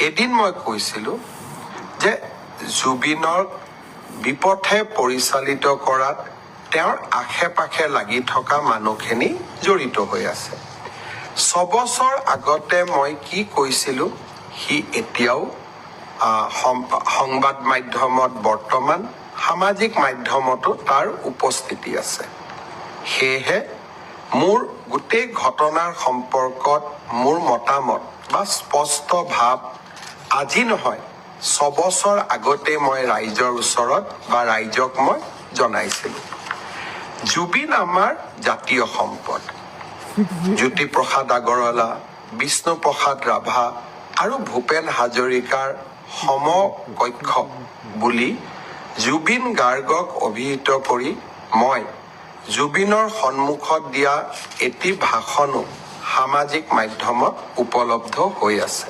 এদিন মই কৈছিলোঁ যে জুবিনৰ বিপথে পৰিচালিত কৰাত তেওঁৰ আশে পাশে লাগি থকা মানুহখিনি জড়িত হৈ আছে। 6 বছৰ আগতে মই কি কৈছিলোঁ সি এতিয়াও সংবাদ মাধ্যমত বৰ্তমান সামাজিক মাধ্যমতো তাৰ উপস্থিতি আছে। সেয়েহে মোৰ গোটেই ঘটনাৰ সম্পৰ্কত মোৰ মতামত বা স্পষ্ট ভাৱ আজি নহয় 6 বছৰ আগতে মই ৰাইজৰ ওচৰত বা ৰাইজক মই জনাইছিলোঁ। জুবিন আমাৰ জাতীয় সম্পদ। জ্যোতিপ্ৰসাদ আগৰৱালা, বিষ্ণুপ্ৰসাদ ৰাভা আৰু ভূপেন হাজৰিকাৰ সমকক্ষ বুলি জুবিন গাৰ্গক অভিহিত কৰি মই জুবিনৰ সন্মুখত দিয়া এটি ভাষণো সামাজিক মাধ্যমত উপলব্ধ হৈ আছে।